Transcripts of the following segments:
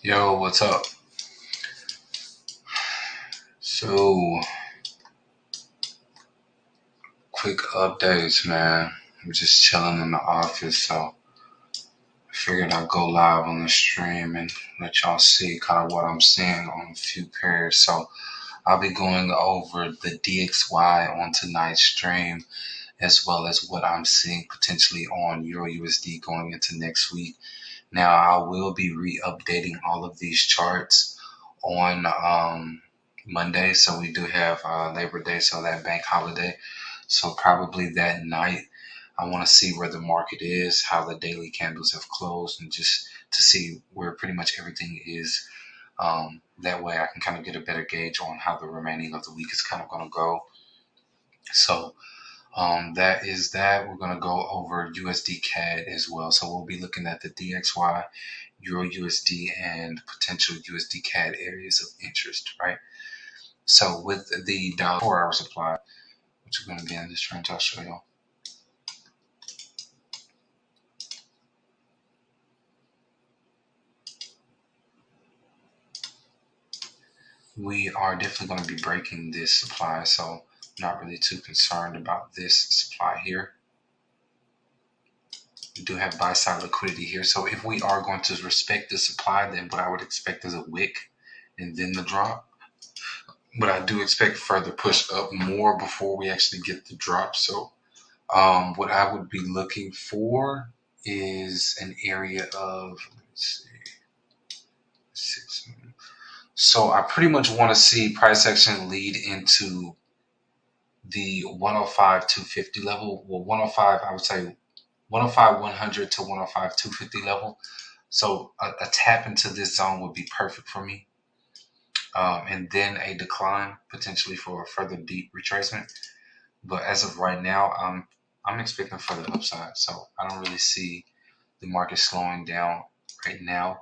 Yo, what's up? So, quick updates, man. I'm just chilling in the office, so I figured I'd go live on the stream and let y'all see kind of what I'm seeing on a few pairs. So, I'll be going over the DXY on tonight's stream, as well as what I'm seeing potentially on Euro USD going into next week. Now, I will be re-updating all of these charts on Monday. So we do have Labor Day, so that bank holiday. So probably that night, I want to see where the market is, how the daily candles have closed, and just to see where pretty much everything is. That way, I can kind of get a better gauge on how the remaining of the week is kind of going to go. So that is that. We're going to go over USD CAD as well. So we'll be looking at the DXY, Euro USD, and potential USD CAD areas of interest, right? So with the dollar 4 hour supply, which we're going to get in this trend, I'll show y'all. We are definitely going to be breaking this supply, so I'm not really too concerned about this supply here. We do have buy side liquidity here, so if we are going to respect the supply, then what I would expect is a wick and then the drop. But I do expect further push up more before we actually get the drop. So what I would be looking for is an area of, let's see, 6. So I pretty much want to see price action lead into the 105 250 level. Well, 105, I would say 105 100 to 105 250 level. So a tap into this zone would be perfect for me. And then a decline potentially for a further deep retracement. But as of right now, I'm expecting further upside. So I don't really see the market slowing down right now.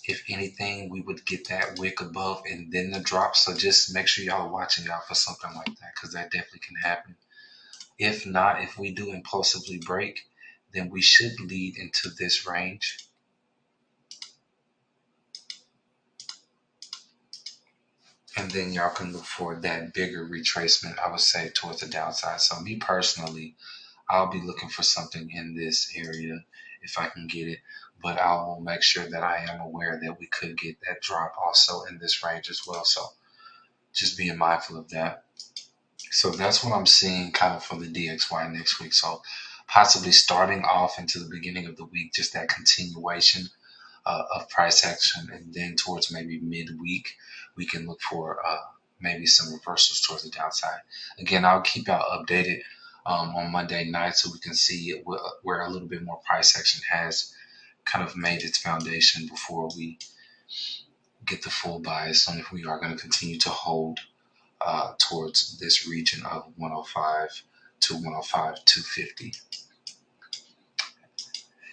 If anything, we would get that wick above and then the drop. So just make sure y'all are watching out for something like that, because that definitely can happen. If not, if we do impulsively break, then we should lead into this range. And then y'all can look for that bigger retracement, I would say, towards the downside. So me personally, I'll be looking for something in this area if I can get it. But I will make sure that I am aware that we could get that drop also in this range as well. So just being mindful of that. So that's what I'm seeing kind of for the DXY next week. So possibly starting off into the beginning of the week, just that continuation of price action. And then towards maybe midweek, we can look for maybe some reversals towards the downside. Again, I'll keep y'all updated on Monday night so we can see where a little bit more price action has kind of made its foundation before we get the full bias on if we are going to continue to hold towards this region of 105 to 105 250.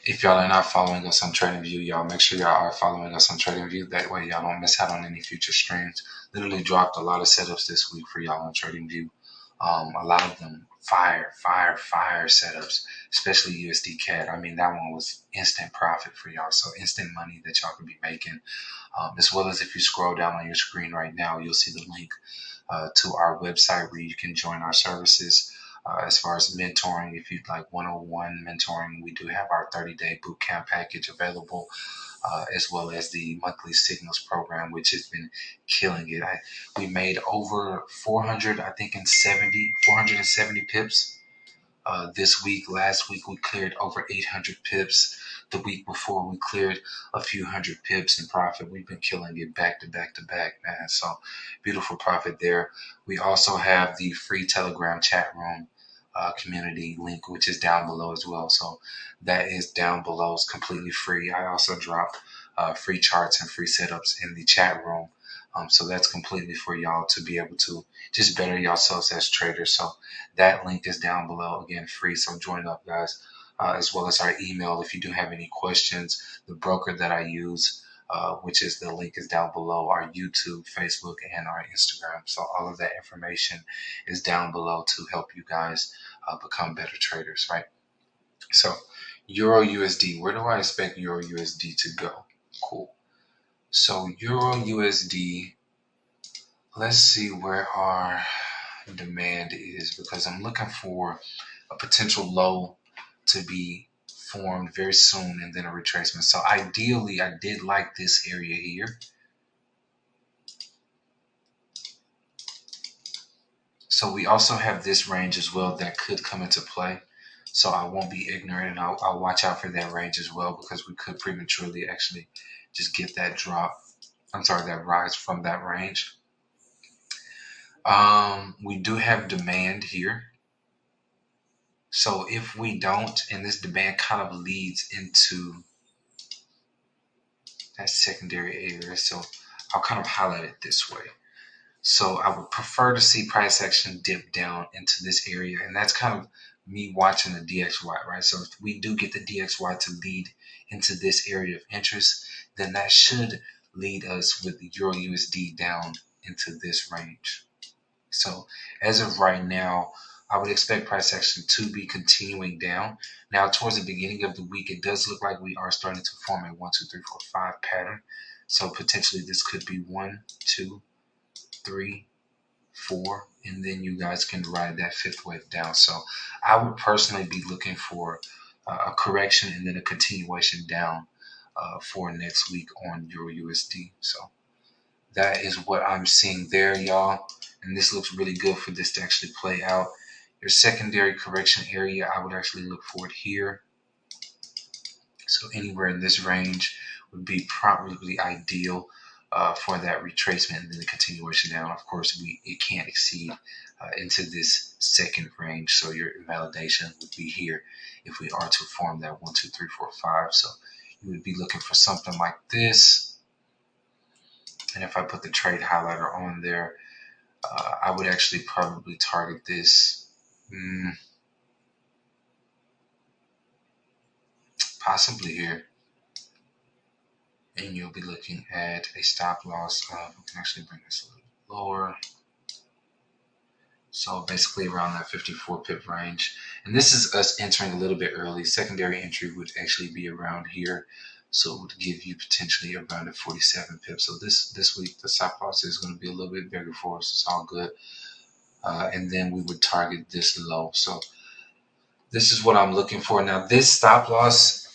If y'all are not following us on TradingView, y'all make sure y'all are following us on TradingView. That way y'all don't miss out on any future streams. Literally dropped a lot of setups this week for y'all on TradingView. A lot of them fire setups, especially USD CAD. I mean, that one was instant profit for y'all. So instant money that y'all could be making. As well as if you scroll down on your screen right now, you'll see the link to our website where you can join our services. As far as mentoring, if you'd like 101 mentoring, we do have our 30-day bootcamp package available, as well as the monthly signals program, which has been killing it. We made over 400, I think, 470 pips this week. Last week we cleared over 800 pips. The week before we cleared a few hundred pips in profit. We've been killing it back to back to back, man. So beautiful profit there. We also have the free Telegram chat room community link, which is down below as well. So that is down below. It's completely free. I also drop free charts and free setups in the chat room. So that's completely for y'all to be able to just better yourselves as traders. So that link is down below, again, free. So join up, guys, as well as our email. If you do have any questions, the broker that I use, which is the link is down below, our YouTube, Facebook, and our Instagram. So all of that information is down below to help you guys become better traders, right? So Euro USD, where do I expect Euro USD to go? Cool. So Euro USD, let's see where our demand is, because I'm looking for a potential low to be formed very soon and then a retracement. So ideally, I did like this area here. So we also have this range as well that could come into play. So I won't be ignorant, and I'll watch out for that range as well, because we could prematurely actually just get that drop. I'm sorry, that rise from that range. We do have demand here. So if we don't, and this demand kind of leads into that secondary area, so I'll kind of highlight it this way. So I would prefer to see price action dip down into this area, and that's kind of me watching the DXY, right? So if we do get the DXY to lead into this area of interest, then that should lead us with the Euro USD down into this range. So as of right now, I would expect price action to be continuing down. Now, towards the beginning of the week, it does look like we are starting to form a 1, 2, 3, 4, 5 pattern. So potentially this could be 1, 2, 3, 4, and then you guys can ride that fifth wave down. So I would personally be looking for a correction and then a continuation down for next week on Euro USD. So that is what I'm seeing there, y'all. And this looks really good for this to actually play out. Your secondary correction area, I would actually look for it here. So anywhere in this range would be probably ideal for that retracement and then the continuation down. Of course, it can't exceed into this second range. So your invalidation would be here if we are to form that 1, 2, 3, 4, 5. So you would be looking for something like this. And if I put the trade highlighter on there, I would actually probably target this possibly here. And you'll be looking at a stop loss of, we can actually bring this a little lower. So basically around that 54 pip range. And this is us entering a little bit early. Secondary entry would actually be around here. So it would give you potentially around a 47 pips. So this week, the stop loss is going to be a little bit bigger for us. It's all good. And then we would target this low. So this is what I'm looking for. Now this stop loss,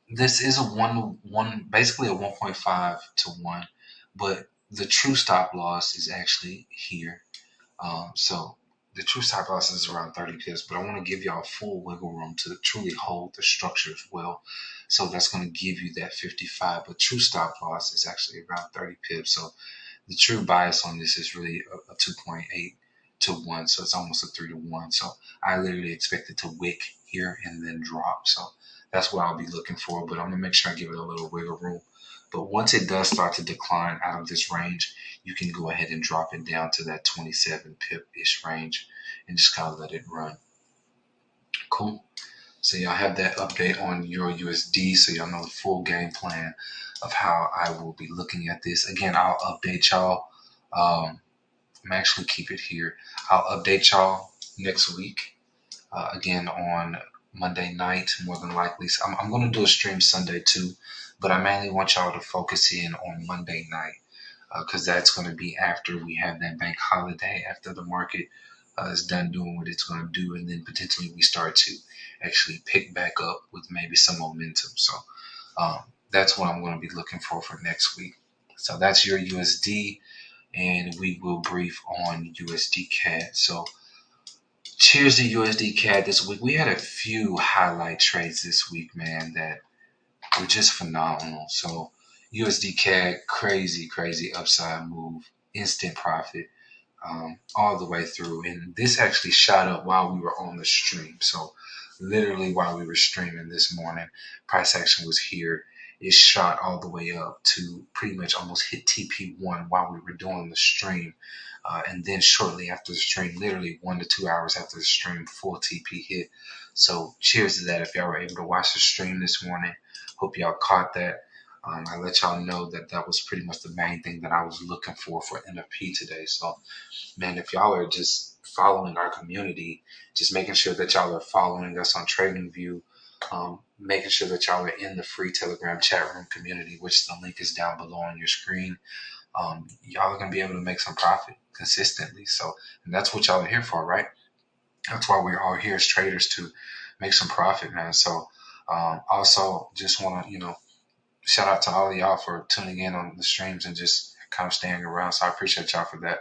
this is a one basically a 1.5 to 1, but the true stop loss is actually here. So the true stop loss is around 30 pips, but I want to give y'all full wiggle room to truly hold the structure as well. So that's going to give you that 55, but true stop loss is actually around 30 pips. So the true bias on this is really a 2.8 to 1, so it's almost a 3 to 1. So I literally expect it to wick here and then drop. So that's what I'll be looking for, but I'm gonna make sure I give it a little wiggle room. But once it does start to decline out of this range, you can go ahead and drop it down to that 27 pip ish range and just kind of let it run. Cool. So y'all have that update on Euro USD, so y'all know the full game plan of how I will be looking at this. Again, I'll update y'all. I'm actually keep it here. I'll update y'all next week. Again on Monday night, more than likely. So I'm going to do a stream Sunday too, but I mainly want y'all to focus in on Monday night because that's going to be after we have that bank holiday, after the market is done doing what it's going to do, and then potentially we start to actually pick back up with maybe some momentum. So um, that's what I'm going to be looking for next week. So that's your USD, and we will brief on USD CAD. So cheers to USD CAD this week. We had a few highlight trades this week, man, that were just phenomenal. So USD CAD, crazy upside move, instant profit all the way through. And this actually shot up while we were on the stream. So literally while we were streaming this morning, price action was here. It shot all the way up to pretty much almost hit TP1 while we were doing the stream. And then shortly after the stream, literally 1 to 2 hours after the stream, full TP hit. So cheers to that if y'all were able to watch the stream this morning. Hope y'all caught that. I let y'all know that that was pretty much the main thing that I was looking for NFP today. So, man, if y'all are just following our community, just making sure that y'all are following us on TradingView, making sure that y'all are in the free Telegram chat room community, which the link is down below on your screen. Y'all are going to be able to make some profit consistently. So, and that's what y'all are here for, right? That's why we're all here as traders, to make some profit, man. So, also just want to, shout out to all of y'all for tuning in on the streams and just kind of staying around. So I appreciate y'all for that.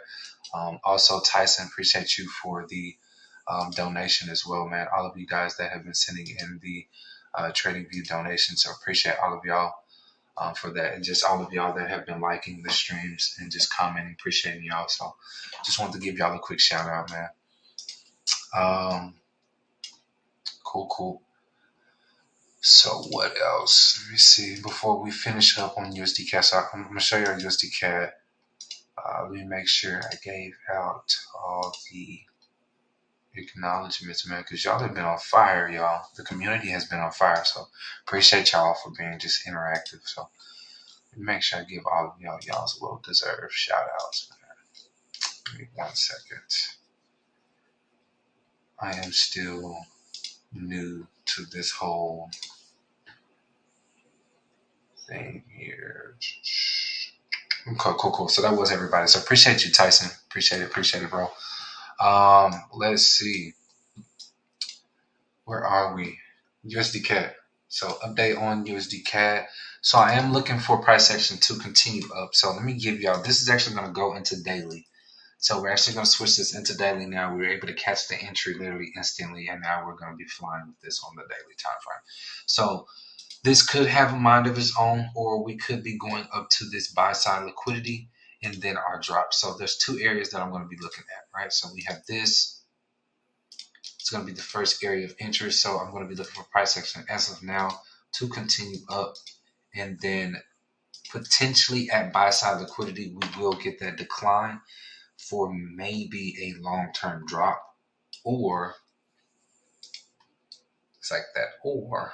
Also, Tyson, appreciate you for the donation as well, man. All of you guys that have been sending in the Trading View donations. So appreciate all of y'all for that. And just all of y'all that have been liking the streams and just commenting, appreciating y'all. So just wanted to give y'all a quick shout out, man. Cool. So what else? Let me see. Before we finish up on USD CAD, so I'm going to show you our USD CAD. Let me make sure I gave out all the acknowledgments, man, because y'all have been on fire, y'all. The community has been on fire, so appreciate y'all for being just interactive. So let me make sure I give all of y'all's well-deserved shout-outs, man. Give me 1 second. I am still new to this whole thing here. Okay, cool. So that was everybody. So appreciate you, Tyson. Appreciate it, bro. Let's see. Where are we? USD CAD. So update on USD CAD. So I am looking for price action to continue up. So let me give y'all, this is actually going to go into daily. So we're actually going to switch this into daily now. We were able to catch the entry literally instantly, and now we're going to be flying with this on the daily time frame. So this could have a mind of its own, or we could be going up to this buy side liquidity and then our drop. So there's two areas that I'm going to be looking at, right? So we have this. It's going to be the first area of interest. So I'm going to be looking for price action as of now to continue up, and then potentially at buy side liquidity, we will get that decline for maybe a long-term drop, or it's like that, or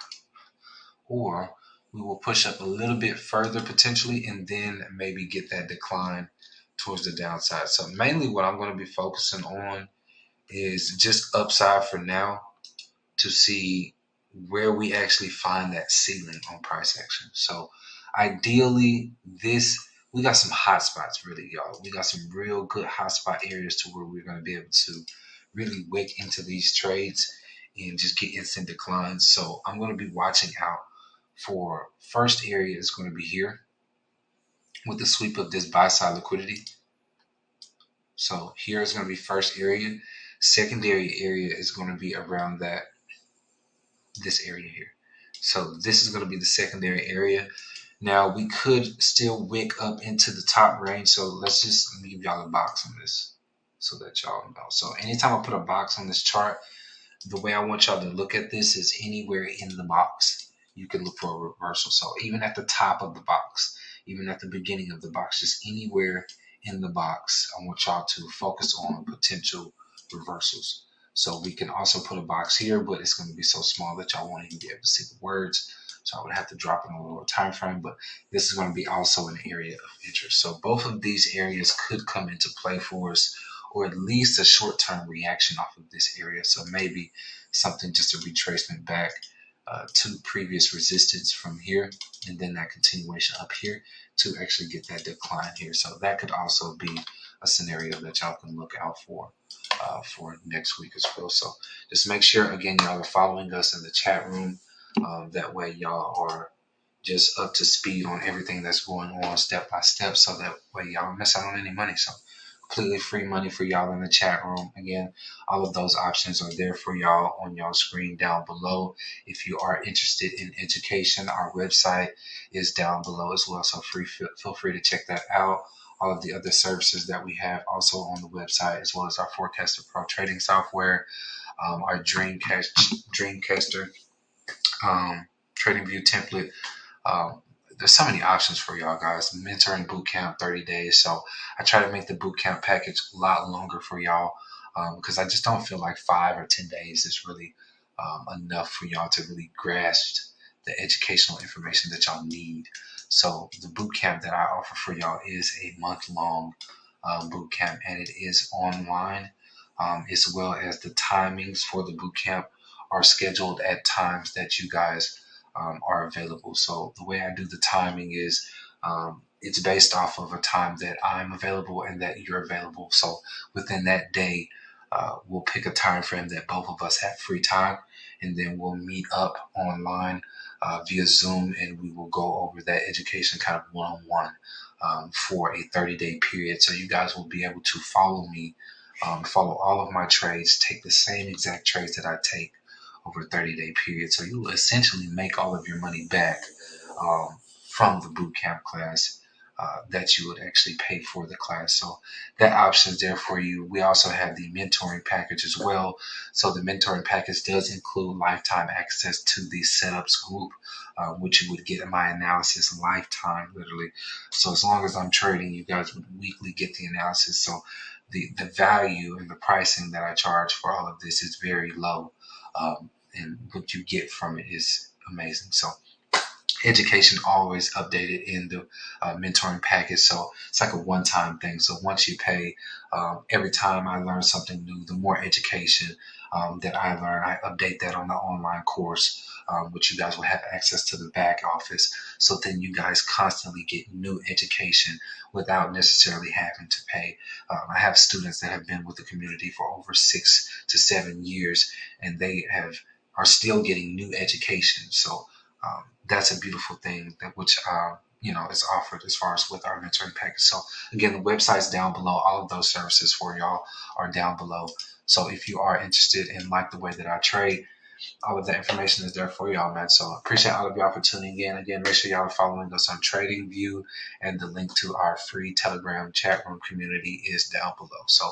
we will push up a little bit further potentially and then maybe get that decline towards the downside. So mainly what I'm going to be focusing on is just upside for now to see where we actually find that ceiling on price action. So ideally, we got some hot spots, really, y'all. We got some real good hot spot areas to where we're going to be able to really wick into these trades and just get instant declines. So I'm going to be watching out for first area is going to be here with the sweep of this buy side liquidity. So here is going to be first area. Secondary area is going to be around this area here. So this is going to be the secondary area. Now we could still wick up into the top range. So let me give y'all a box on this so that y'all know. So anytime I put a box on this chart, the way I want y'all to look at this is anywhere in the box, you can look for a reversal. So even at the top of the box, even at the beginning of the box, just anywhere in the box, I want y'all to focus on potential reversals. So we can also put a box here, but it's going to be so small that y'all won't even be able to see the words. So I would have to drop it on a lower time frame, but this is going to be also an area of interest. So both of these areas could come into play for us, or at least a short-term reaction off of this area. So maybe something, just a retracement back to previous resistance from here, and then that continuation up here to actually get that decline here. So that could also be a scenario that y'all can look out for next week as well. So just make sure, again, y'all are following us in the chat room. That way y'all are just up to speed on everything that's going on step by step, so that way y'all don't miss out on any money. So completely free money for y'all in the chat room. Again, all of those options are there for y'all on y'all screen down below. If you are interested in education, our website is down below as well. So feel free to check that out. All of the other services that we have also on the website, as well as our Forecaster Pro trading software, our Dreamcaster trading view template. There's so many options for y'all guys. Mentoring bootcamp, 30 days. So I try to make the bootcamp package a lot longer for y'all because I just don't feel like 5 or 10 days is really enough for y'all to really grasp the educational information that y'all need. So the bootcamp that I offer for y'all is a month-long bootcamp, and it is online, as well as the timings for the bootcamp are scheduled at times that you guys are available. So the way I do the timing is it's based off of a time that I'm available and that you're available. So within that day, we'll pick a time frame that both of us have free time, and then we'll meet up online via Zoom, and we will go over that education kind of one-on-one for a 30-day period. So you guys will be able to follow me, follow all of my trades, take the same exact trades that I take over a 30-day period. So you will essentially make all of your money back from the boot camp class that you would actually pay for the class. So that option is there for you. We also have the mentoring package as well. So the mentoring package does include lifetime access to the setups group, which you would get in my analysis lifetime, literally. So as long as I'm trading, you guys would weekly get the analysis. So the value and the pricing that I charge for all of this is very low. And what you get from it is amazing. So education always updated in the mentoring package. So it's like a one-time thing. So once you pay, every time I learn something new, the more education that I learn, I update that on the online course, which you guys will have access to the back office. So then you guys constantly get new education without necessarily having to pay. I have students that have been with the community for over 6 to 7 years, and they are still getting new education. So that's a beautiful thing that which is offered as far as with our mentoring package. So again, the website's down below. All of those services for y'all are down below. So if you are interested in like the way that I trade, all of that information is there for y'all, man. So I appreciate all of y'all for tuning in. Again, make sure y'all are following us on TradingView, and the link to our free Telegram chat room community is down below. So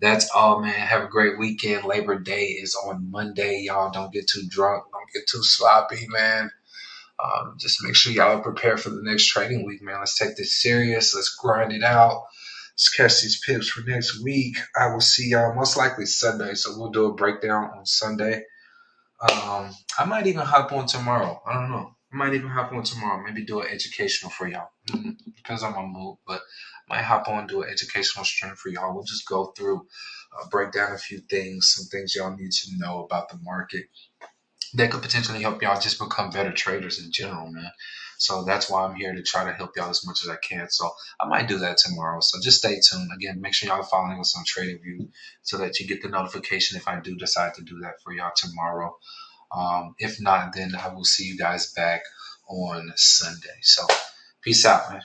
that's all, man. Have a great weekend. Labor Day is on Monday. Y'all don't get too drunk. Don't get too sloppy, man. Just make sure y'all are prepared for the next trading week, man. Let's take this serious. Let's grind it out. Let's catch these pips for next week. I will see y'all most likely Sunday, so we'll do a breakdown on Sunday. I might even hop on tomorrow. I don't know. I might even hop on tomorrow. Maybe do an educational for y'all. Depends on my mood, but I might hop on, do an educational stream for y'all. We'll just go through, break down a few things, some things y'all need to know about the market that could potentially help y'all just become better traders in general, man. So that's why I'm here to try to help y'all as much as I can. So I might do that tomorrow. So just stay tuned. Again, make sure y'all are following us on TradingView so that you get the notification if I do decide to do that for y'all tomorrow. If not, then I will see you guys back on Sunday. So peace out, man.